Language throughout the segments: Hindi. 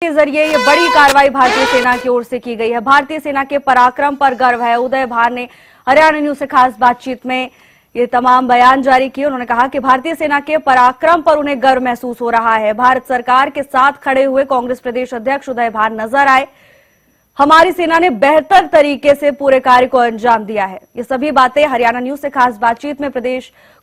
के जरिए ये बड़ी कार्रवाई भारतीय सेना की ओर से की गई है। भारतीय सेना के पराक्रम पर गर्व है। उदय भान ने हरियाणा न्यूज से खास बातचीत में ये तमाम बयान जारी किए। उन्होंने कहा कि भारतीय सेना के पराक्रम पर उन्हें गर्व महसूस हो रहा है। भारत सरकार के साथ खड़े हुए कांग्रेस प्रदेश अध्यक्ष उदय भान नजर आए। हमारी सेना ने बेहतर तरीके से पूरे कार्य को अंजाम दिया है। ये सभी बातें हरियाणा न्यूज से खास बातचीत में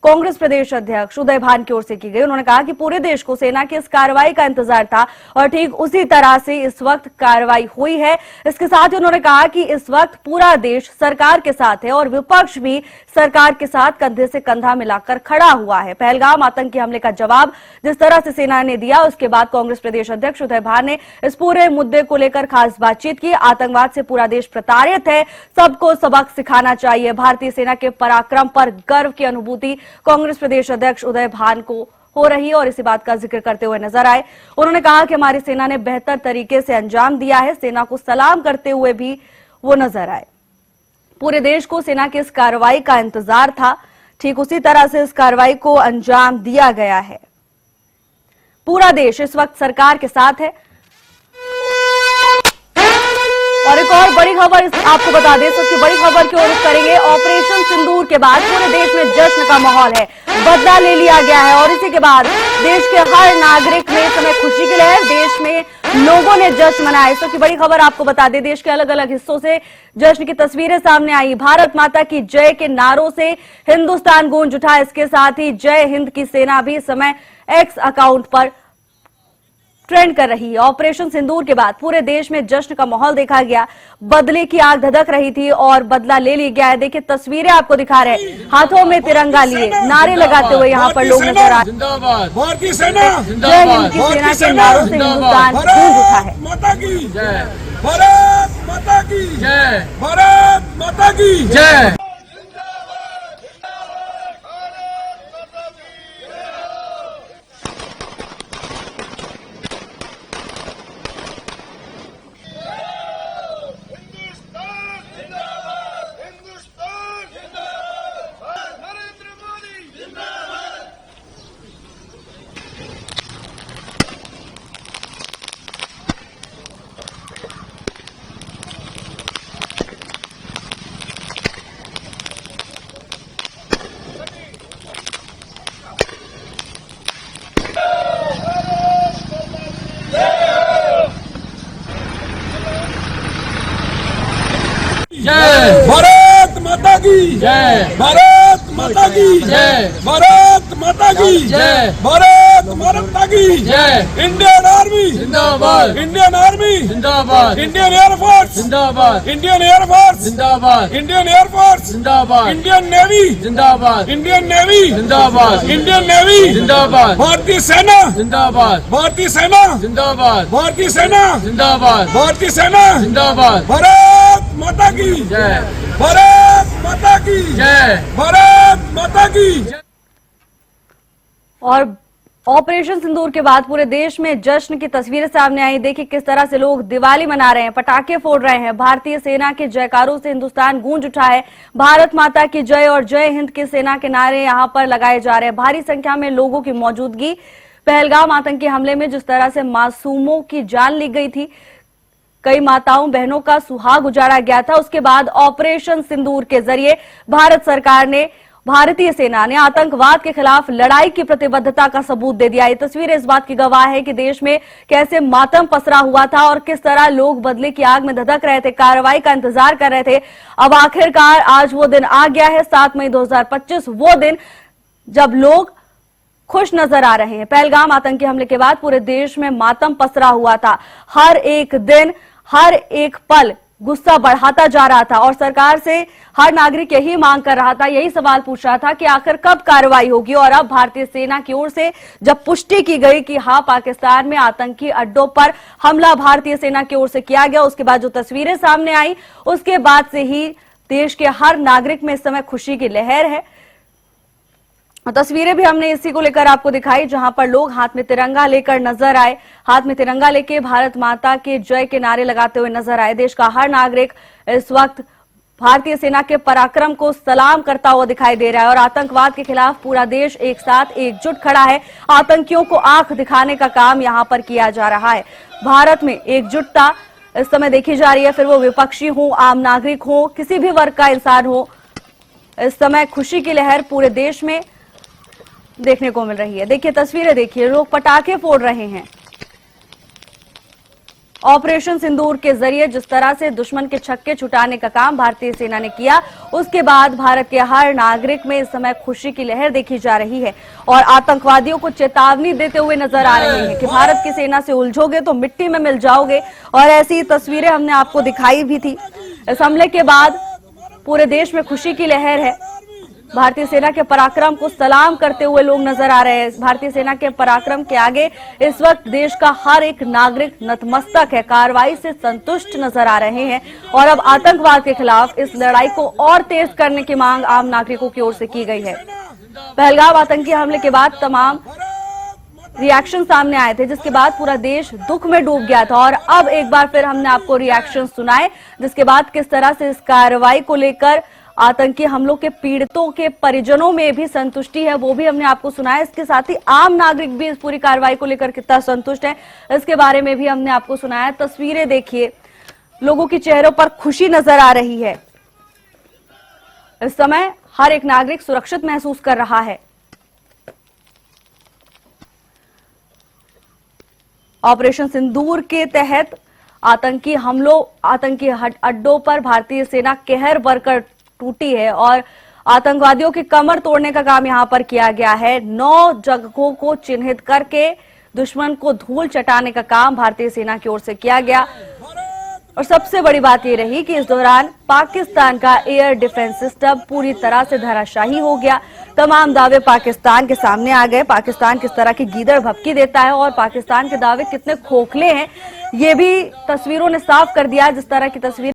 कांग्रेस प्रदेश अध्यक्ष उदय भान की ओर से की गई। उन्होंने कहा कि पूरे देश को सेना की इस कार्रवाई का इंतजार था और ठीक उसी तरह से इस वक्त कार्रवाई हुई है। इसके साथ ही उन्होंने कहा कि इस वक्त पूरा देश सरकार के साथ है और विपक्ष भी सरकार के साथ कंधे से कंधा मिलाकर खड़ा हुआ है। पहलगाम आतंकी हमले का जवाब जिस तरह से सेना ने दिया, उसके बाद कांग्रेस प्रदेश अध्यक्ष उदय भान ने इस पूरे मुद्दे को लेकर खास बातचीत की। आतंकवाद से पूरा देश प्रताड़ित है, सबको सबक सिखाना चाहिए। भारतीय सेना के पराक्रम पर गर्व की अनुभूति कांग्रेस प्रदेश अध्यक्ष उदय भान को हो रही है और इसी बात का जिक्र करते हुए नजर आए। उन्होंने कहा कि हमारी सेना ने बेहतर तरीके से अंजाम दिया है। सेना को सलाम करते हुए भी वो नजर आए। पूरे देश को सेना की इस कार्रवाई का इंतजार था, ठीक उसी तरह से इस कार्रवाई को अंजाम दिया गया है। पूरा देश इस वक्त सरकार के साथ है। और एक और बड़ी खबर आपको बता दें, सबसे बड़ी खबर की ओर रुख करेंगे। ऑपरेशन सिंदूर के बाद पूरे देश में जश्न का माहौल है, बदला ले लिया गया है और इसी के बाद देश के हर नागरिक में समय खुशी की लहर। देश में लोगों ने जश्न मनाया। इस सबकी बड़ी खबर आपको बता दें, देश के अलग अलग हिस्सों से जश्न की तस्वीरें सामने आई। भारत माता की जय के नारों से हिंदुस्तान गूंज उठा। इसके साथ ही जय हिंद की सेना भी इस समय एक्स अकाउंट पर ट्रेंड कर रही है। ऑपरेशन सिंदूर के बाद पूरे देश में जश्न का माहौल देखा गया। बदले की आग धधक रही थी और बदला ले लिया गया है। देखिए तस्वीरें आपको दिखा रहे हैं, हाथों में तिरंगा लिए नारे लगाते हुए यहाँ पर लोग नजर आ रहे हैं। भारतीय सेना जय हिंद की सेना के नारों से हिंदुस्तान गूंज उठा है। माता की जय, भारत माता की जय, भारत माता की जय। भारत माता की जय, भारत माता की जय, भारत माता की जय, भारत माता की जय। इंडियन आर्मी जिंदाबाद, इंडियन आर्मी जिंदाबाद, इंडियन एयरफोर्स जिंदाबाद, इंडियन एयरफोर्स जिंदाबाद, इंडियन एयरफोर्स जिंदाबाद, इंडियन नेवी जिंदाबाद, इंडियन नेवी जिंदाबाद, इंडियन नेवी जिंदाबाद, भारतीय सेना जिंदाबाद, भारतीय सेना जिंदाबाद, भारतीय सेना जिंदाबाद, भारतीय सेना जिंदाबाद, भारत माता की जय, भारत माता की जय, भारत माता की जय। और ऑपरेशन सिंदूर के बाद पूरे देश में जश्न की तस्वीरें सामने आई। देखिए किस तरह से लोग दिवाली मना रहे हैं, पटाखे फोड़ रहे हैं। भारतीय सेना के जयकारों से हिंदुस्तान गूंज उठा है। भारत माता की जय और जय हिंद की सेना के नारे यहां पर लगाए जा रहे हैं। भारी संख्या में लोगों की मौजूदगी। पहलगाम आतंकी हमले में जिस तरह से मासूमों की जान ली गई थी, कई माताओं बहनों का सुहाग उजाड़ा गया था, उसके बाद ऑपरेशन सिंदूर के जरिए भारत सरकार ने, भारतीय सेना ने आतंकवाद के खिलाफ लड़ाई की प्रतिबद्धता का सबूत दे दिया। ये तस्वीरें इस बात की गवाह है कि देश में कैसे मातम पसरा हुआ था और किस तरह लोग बदले की आग में धधक रहे थे, कार्रवाई का इंतजार कर रहे थे। अब आखिरकार आज वो दिन आ गया है, 7 मई 2025, वो दिन जब लोग खुश नजर आ रहे हैं। पहलगाम आतंकी हमले के बाद पूरे देश में मातम पसरा हुआ था। हर एक दिन, हर एक पल गुस्सा बढ़ाता जा रहा था और सरकार से हर नागरिक यही मांग कर रहा था, यही सवाल पूछ रहा था कि आखिर कब कार्रवाई होगी। और अब भारतीय सेना की ओर से जब पुष्टि की गई कि हाँ, पाकिस्तान में आतंकी अड्डों पर हमला भारतीय सेना की ओर से किया गया, उसके बाद जो तस्वीरें सामने आई, उसके बाद से ही देश के हर नागरिक में इस समय खुशी की लहर है। तस्वीरें भी हमने इसी को लेकर आपको दिखाई, जहां पर लोग हाथ में तिरंगा लेकर नजर आए, हाथ में तिरंगा लेके भारत माता के जय के नारे लगाते हुए नजर आए। देश का हर नागरिक इस वक्त भारतीय सेना के पराक्रम को सलाम करता हुआ दिखाई दे रहा है और आतंकवाद के खिलाफ पूरा देश एक साथ एकजुट खड़ा है। आतंकियों को आंख दिखाने का काम यहां पर किया जा रहा है। भारत में एकजुटता इस समय देखी जा रही है, फिर वो विपक्षी हो, आम नागरिक हो, किसी भी वर्ग का इंसान हो। इस समय खुशी की लहर पूरे देश में देखने को मिल रही है। देखिए तस्वीरें, देखिए लोग पटाखे फोड़ रहे हैं। ऑपरेशन सिंदूर के जरिए जिस तरह से दुश्मन के छक्के छुटाने का काम भारतीय सेना ने किया, उसके बाद भारत के हर नागरिक में इस समय खुशी की लहर देखी जा रही है और आतंकवादियों को चेतावनी देते हुए नजर आ रहे हैं कि भारत की सेना से उलझोगे तो मिट्टी में मिल जाओगे। और ऐसी तस्वीरें हमने आपको दिखाई भी थी। इस हमले के बाद पूरे देश में खुशी की लहर है। भारतीय सेना के पराक्रम को सलाम करते हुए लोग नजर आ रहे हैं। भारतीय सेना के पराक्रम के आगे इस वक्त देश का हर एक नागरिक नतमस्तक है, कार्रवाई से संतुष्ट नजर आ रहे हैं और अब आतंकवाद के खिलाफ इस लड़ाई को और तेज करने की मांग आम नागरिकों की ओर से की गई है। पहलगाम आतंकी हमले के बाद तमाम रिएक्शन सामने आए थे, जिसके बाद पूरा देश दुख में डूब गया था और अब एक बार फिर हमने आपको रिएक्शन सुनाए, जिसके बाद किस तरह से इस कार्रवाई को लेकर आतंकी हमलों के पीड़ितों के परिजनों में भी संतुष्टि है, वो भी हमने आपको सुनाया। इसके साथ ही आम नागरिक भी इस पूरी कार्रवाई को लेकर कितना संतुष्ट है, इसके बारे में भी हमने आपको सुनाया। तस्वीरें देखिए, लोगों के चेहरों पर खुशी नजर आ रही है। इस समय हर एक नागरिक सुरक्षित महसूस कर रहा है। ऑपरेशन सिंदूर के तहत आतंकी हमलों, आतंकी अड्डों पर भारतीय सेना कहर बरकर टूटी है और आतंकवादियों की कमर तोड़ने का काम यहां पर किया गया है। 9 जगहों को चिन्हित करके दुश्मन को धूल चटाने का काम भारतीय सेना की ओर से किया गया और सबसे बड़ी बात यह रही कि इस दौरान पाकिस्तान का एयर डिफेंस सिस्टम पूरी तरह से धराशायी हो गया। तमाम दावे पाकिस्तान के सामने आ गए। पाकिस्तान किस तरह की गीदड़ भपकी देता है और पाकिस्तान के दावे कितने खोखले हैं, ये भी तस्वीरों ने साफ कर दिया। जिस तरह की तस्वीर